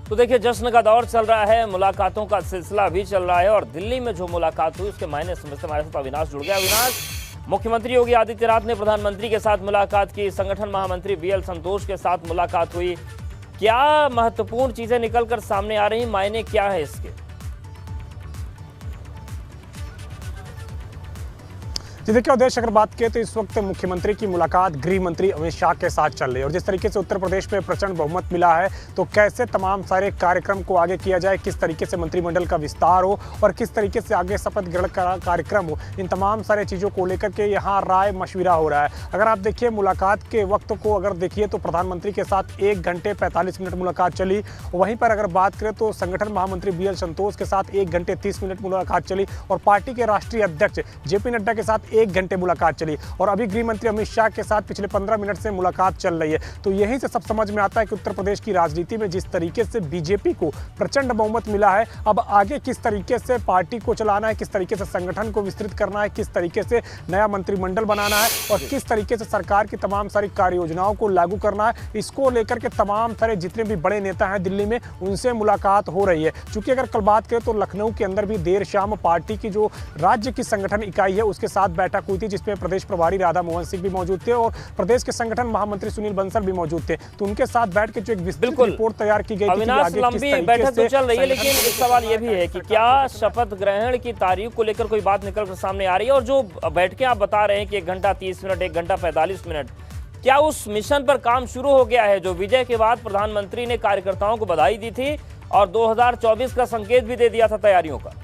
तो देखिए, जश्न का दौर चल रहा है, मुलाकातों का सिलसिला भी चल रहा है और दिल्ली में जो मुलाकात हुई उसके मायने समझते हमारे साथ अविनाश जुड़ गया। अविनाश, मुख्यमंत्री योगी आदित्यनाथ ने प्रधानमंत्री के साथ मुलाकात की, संगठन महामंत्री बीएल संतोष के साथ मुलाकात हुई। क्या महत्वपूर्ण चीजें निकलकर सामने आ रही, मायने क्या है इसके? जी देखिए उद्देश्य, अगर बात करें तो इस वक्त मुख्यमंत्री की मुलाकात गृह मंत्री अमित शाह के साथ चल रही है और जिस तरीके से उत्तर प्रदेश में प्रचंड बहुमत मिला है तो कैसे तमाम सारे कार्यक्रम को आगे किया जाए, किस तरीके से मंत्रिमंडल का विस्तार हो और किस तरीके से आगे शपथ ग्रहण का कार्यक्रम हो, इन तमाम सारे चीज़ों को लेकर के यहाँ राय मशविरा हो रहा है। अगर आप देखिए मुलाकात के वक्त को अगर देखिए तो प्रधानमंत्री के साथ 1 घंटे 45 मिनट मुलाकात चली। वहीं पर अगर बात करें तो संगठन महामंत्री बीएल संतोष के साथ 1 घंटे 30 मिनट मुलाकात चली और पार्टी के राष्ट्रीय अध्यक्ष जेपी नड्डा के साथ 1 घंटे मुलाकात चली और अभी गृह मंत्री अमित शाह के साथ पिछले 15 मिनट से मुलाकात चल रही है। तो यहीं से सब समझ में आता है कि उत्तर प्रदेश की राजनीति में जिस तरीके से बीजेपी को प्रचंड बहुमत मिला है, अब आगे किस तरीके से पार्टी को चलाना है, किस तरीके से संगठन को विस्तृत करना है, किस तरीके से नया मंत्रिमंडल बनाना है और किस तरीके से सरकार की तमाम सारी कार्य योजनाओं को लागू करना है, इसको लेकर के तमाम सारे जितने भी बड़े नेता हैं दिल्ली में उनसे मुलाकात हो रही है। चूंकि अगर कल बात करें तो लखनऊ के अंदर भी देर शाम पार्टी की जो राज्य की संगठन इकाई है उसके साथ बैठक हुई थी, जिसमें प्रदेश प्रभारी राधा मोहन सिंह भी मौजूद थे और प्रदेश के संगठन महामंत्री सुनील बंसल भी मौजूद थे। तो उनके साथ बैठ के जो एक विस्तृत रिपोर्ट तैयार की गई थी कि आगे किस तरीके बैठक से तो चल रही है, लेकिन एक सवाल यह भी है कि क्या शपथ ग्रहण की तारीख को लेकर कोई बात निकल कर सामने आ रही है? और जो बैठकें आप बता रहे हैं कि 1 घंटा 30 मिनट 1 घंटा 45 मिनट, क्या उस मिशन पर काम शुरू हो गया है जो विजय के बाद प्रधानमंत्री ने कार्यकर्ताओं को बधाई दी थी और 2024 का संकेत भी दे दिया था तैयारियों का?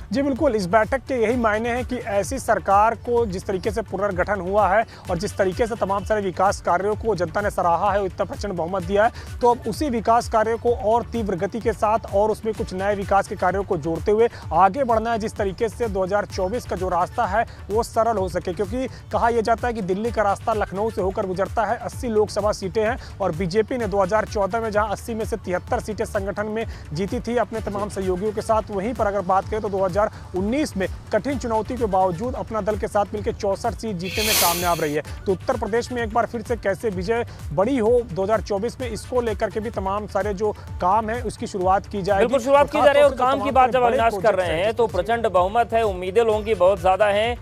जी बिल्कुल, इस बैठक के यही मायने हैं कि ऐसी सरकार को जिस तरीके से पुनर्गठन हुआ है और जिस तरीके से तमाम सारे विकास कार्यों को जनता ने सराहा है, इतना प्रचंड बहुमत दिया है, तो अब उसी विकास कार्यों को और तीव्र गति के साथ और उसमें कुछ नए विकास के कार्यों को जोड़ते हुए आगे बढ़ना है, जिस तरीके से 2024 का जो रास्ता है वो सरल हो सके। क्योंकि कहा यह जाता है कि दिल्ली का रास्ता लखनऊ से होकर गुजरता है। 80 लोकसभा सीटें हैं और बीजेपी ने 2014 में जहां 80 में से 73 सीटें संगठन में जीती थी अपने तमाम सहयोगियों के साथ, वहीं पर अगर बात करें तो 2019 में कठिन चुनौती के बावजूद अपना दल के साथ मिलकर 64 सीट जीतने में कामयाब रही है। तो उत्तर प्रदेश में एक बार फिर से कैसे विजय बड़ी हो 2024 में, इसको लेकर के भी तमाम सारे जो काम है उसकी शुरुआत की जाएगी। बिल्कुल शुरुआत की जा रही है और काम की बात जब अविनाश कर रहे हैं तो प्रचंड बहुमत है, उम्मीदें लोगों की बहुत ज्यादा हैं।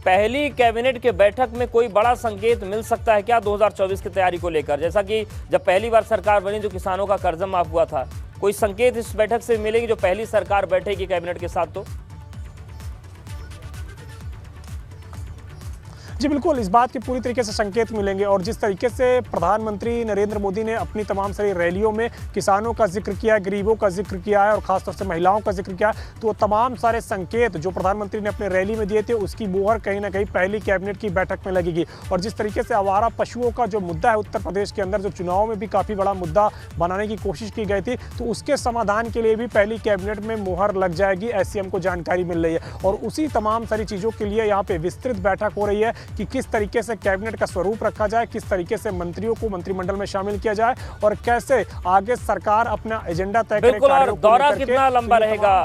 पहली कैबिनेट के बैठक में कोई बड़ा संकेत मिल सकता है क्या 2024 की तैयारी को लेकर? जैसा कि जब पहली बार सरकार बनी तो किसानों का कर्जा माफ हुआ था, कोई संकेत इस बैठक से मिलेगी जो पहली सरकार बैठेगी कैबिनेट के साथ? तो जी बिल्कुल, इस बात के पूरी तरीके से संकेत मिलेंगे और जिस तरीके से प्रधानमंत्री नरेंद्र मोदी ने अपनी तमाम सारी रैलियों में किसानों का जिक्र किया है, गरीबों का जिक्र किया है और खासतौर से महिलाओं का जिक्र किया है, तो तमाम सारे संकेत जो प्रधानमंत्री ने अपने रैली में दिए थे उसकी मुहर कहीं ना कहीं पहली कैबिनेट की बैठक में लगेगी। और जिस तरीके से आवारा पशुओं का जो मुद्दा है उत्तर प्रदेश के अंदर, जो चुनाव में भी काफ़ी बड़ा मुद्दा बनाने की कोशिश की गई थी, तो उसके समाधान के लिए भी पहली कैबिनेट में मुहर लग जाएगी, ऐसी हमको जानकारी मिल रही है। और उसी तमाम सारी चीज़ों के लिए यहाँ पे विस्तृत बैठक हो रही है कि किस तरीके से कैबिनेट का स्वरूप रखा जाए, किस तरीके से मंत्रियों को मंत्रिमंडल में शामिल किया जाए और कैसे आगे सरकार अपना एजेंडा तय करे। बिल्कुल, और दौरा कितना लंबा रहेगा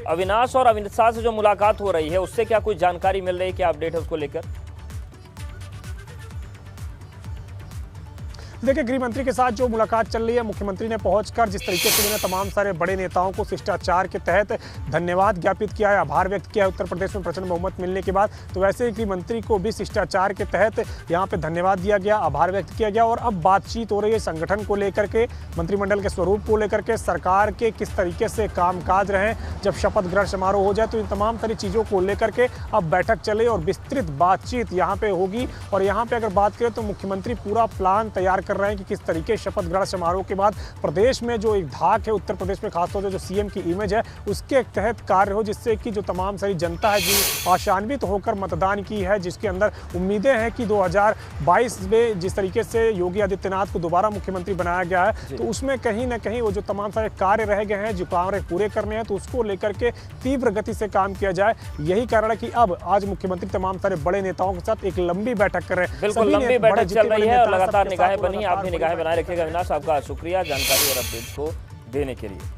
अविनाश? और अमित शाह से जो मुलाकात हो रही है उससे क्या कोई जानकारी मिल रही है, क्या अपडेट है उसको लेकर? देखिए, गृह मंत्री के साथ जो मुलाकात चल रही है, मुख्यमंत्री ने पहुंचकर जिस तरीके से उन्होंने तमाम सारे बड़े नेताओं को शिष्टाचार के तहत धन्यवाद ज्ञापित किया है, आभार व्यक्त किया है उत्तर प्रदेश में प्रचंड बहुमत मिलने के बाद, तो वैसे ही गृह मंत्री को भी शिष्टाचार के तहत यहाँ पे धन्यवाद दिया गया, आभार व्यक्त किया गया। और अब बातचीत हो रही है संगठन को लेकर के, मंत्रिमंडल के स्वरूप को लेकर के, सरकार के किस तरीके से कामकाज रहे जब शपथ ग्रहण समारोह हो जाए, तो इन तमाम सारी चीज़ों को लेकर के अब बैठक चले और विस्तृत बातचीत यहाँ पे होगी। और यहाँ पे अगर बात करें तो मुख्यमंत्री पूरा प्लान तैयार कर रहे हैं कि किस तरीके शपथ ग्रहण समारोह के बाद प्रदेश में जो एक धाक है उत्तर प्रदेश में, खासतौर से जो सीएम की इमेज है उसके तहत कार्य हो, जिससे कि जो तमाम सारी जनता है जो आशान्वित होकर मतदान की है, जिसके अंदर उम्मीदें हैं कि 2022 में जिस तरीके से योगी आदित्यनाथ को दोबारा मुख्यमंत्री बनाया गया है, तो उसमें कहीं ना कहीं वो जो तमाम सारे कार्य रह गए हैं, जो कार्य पूरे करने हैं, तो उसको लेकर के तीव्र गति से काम किया जाए। यही कारण है कि अब आज मुख्यमंत्री तमाम सारे बड़े नेताओं के साथ एक लंबी बैठक कर रहे हैं। बिल्कुल, लंबी बैठक चल रही है और लगातार निगाहें बनी, आप भी निगाहें बनाए रखिएगा। अविनाश, आपका शुक्रिया जानकारी और अपडेट्स को देने के लिए।